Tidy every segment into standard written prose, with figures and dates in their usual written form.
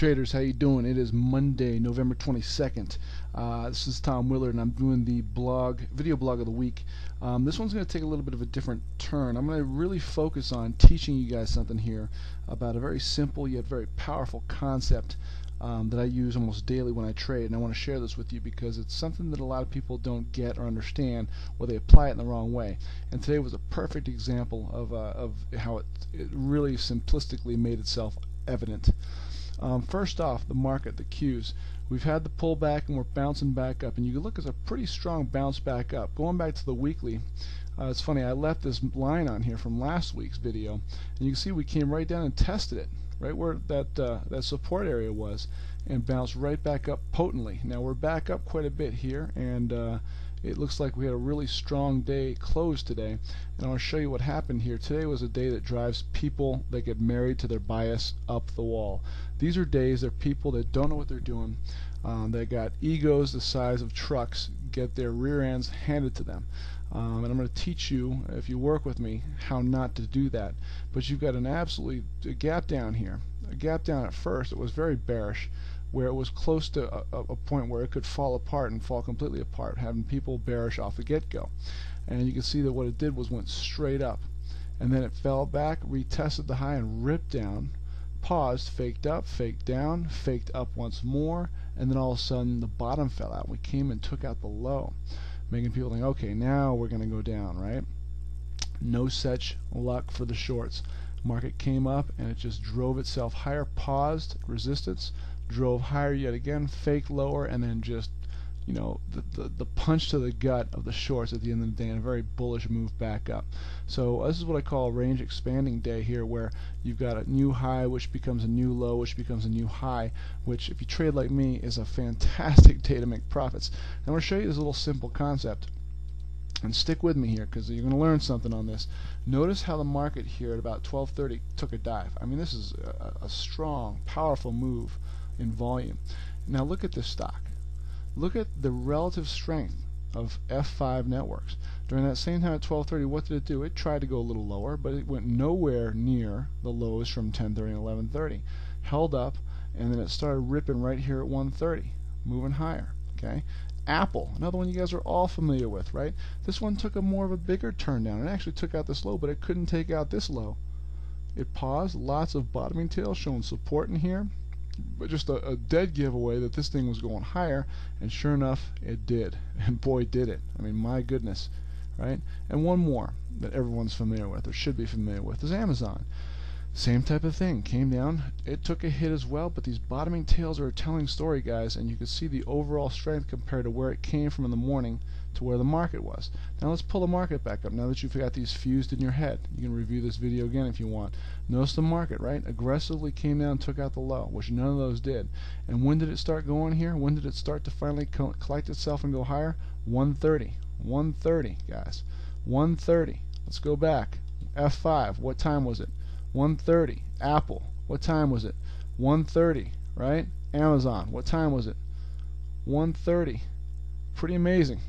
Traders, how you doing? It is Monday, November 22nd. This is Tom Willard, and I'm doing the video blog of the week. This one's going to take a little bit of a different turn. I'm going to really focus on teaching you guys something here about a very simple yet very powerful concept that I use almost daily when I trade, and I want to share this with you because it's something that a lot of people don't get or understand, or they apply it in the wrong way. And today was a perfect example of how it really simplistically made itself evident. First off, the market, the Qs. We've had the pullback and we're bouncing back up, and you can look, it's a pretty strong bounce back up. Going back to the weekly, it's funny, I left this line on here from last week's video, and you can see we came right down and tested it, right where that support area was, and bounced right back up potently. Now we're back up quite a bit here, and it looks like we had a really strong day close today, and I want to show you what happened here. Today was a day that drives people that get married to their bias up the wall. These are days, they're people that don't know what they're doing, they got egos the size of trucks, get their rear ends handed to them. And I'm going to teach you, if you work with me, how not to do that. But you've got a gap down here. A gap down at first, it was very bearish, where it was close to a point where it could fall apart and fall completely apart, having people bearish off the get-go. And you can see that what it did was went straight up, and then it fell back, retested the high and ripped down, paused, faked up, faked down, faked up once more, and then all of a sudden the bottom fell out. We came and took out the low, making people think, okay, now we're going to go down, right? No such luck for the shorts. Market came up and it just drove itself higher, paused, resistance, drove higher yet again, faked lower, and then just, you know, the punch to the gut of the shorts at the end of the day, and a very bullish move back up. So this is what I call a range expanding day here, where you've got a new high which becomes a new low which becomes a new high, which if you trade like me is a fantastic day to make profits. And I'm going to show you this little simple concept, and stick with me here because you're going to learn something on this. Notice how the market here at about 12:30 took a dive. I mean, this is a strong, powerful move in volume. Now look at this stock. Look at the relative strength of F5 networks. During that same time at 12:30, what did it do? It tried to go a little lower, but it went nowhere near the lows from 10:30 and 11:30. Held up, and then it started ripping right here at 1:30, moving higher. Okay. Apple, another one you guys are all familiar with, right? This one took a more of a bigger turn down. It actually took out this low, but it couldn't take out this low. It paused, lots of bottoming tails showing support in here, but just a dead giveaway that this thing was going higher, and sure enough it did, and boy did it. I mean, my goodness, right? And one more that everyone's familiar with, or should be familiar with, is Amazon. Same type of thing, came down, it took a hit as well, but these bottoming tails are a telling story, guys, and you can see the overall strength compared to where it came from in the morning to where the market was. Now let's pull the market back up. Now that you've got these fused in your head, you can review this video again if you want. Notice the market, right? Aggressively came down and took out the low, which none of those did. And when did it start going here? When did it start to finally collect itself and go higher? 1:30. 1:30, guys. 1:30. Let's go back. F5, what time was it? 1:30. Apple, what time was it? 1:30, right? Amazon, what time was it? 1:30. Pretty amazing.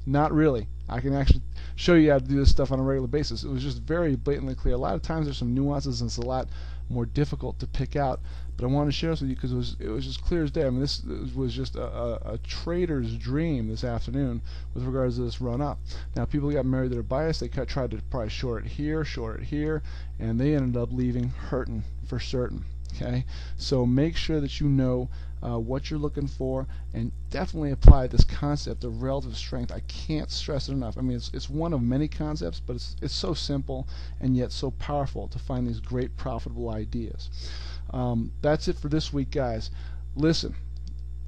Not really. I can actually show you how to do this stuff on a regular basis. It was just very blatantly clear. A lot of times there's some nuances and it's a lot more difficult to pick out, but I wanted to share this with you because it was just clear as day. I mean, this was just a trader's dream this afternoon with regards to this run up. Now, people got married to their bias. They tried to probably short it here, and they ended up leaving hurting for certain. Okay, so make sure that you know what you're looking for, and definitely apply this concept of relative strength. I can't stress it enough. I mean, it's one of many concepts, but it's so simple and yet so powerful to find these great profitable ideas. That's it for this week, guys. Listen,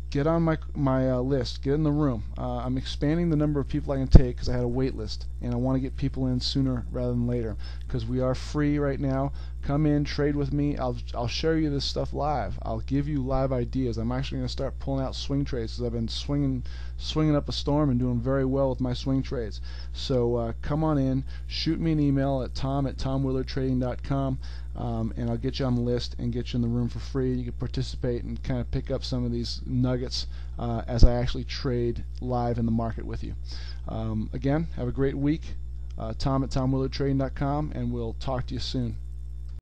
get on my list, get in the room. I'm expanding the number of people I can take because I had a wait list, and I want to get people in sooner rather than later because we are free right now. Come in, trade with me. I'll share you this stuff live. I'll give you live ideas. I'm actually going to start pulling out swing trades because I've been swinging up a storm and doing very well with my swing trades. So come on in, shoot me an email at tom@tomwillardtrading.com, and I'll get you on the list and get you in the room for free. You can participate and kind of pick up some of these nuggets as I actually trade live in the market with you. Again, have a great week. Tom@tomwillardtrading.com, and we'll talk to you soon.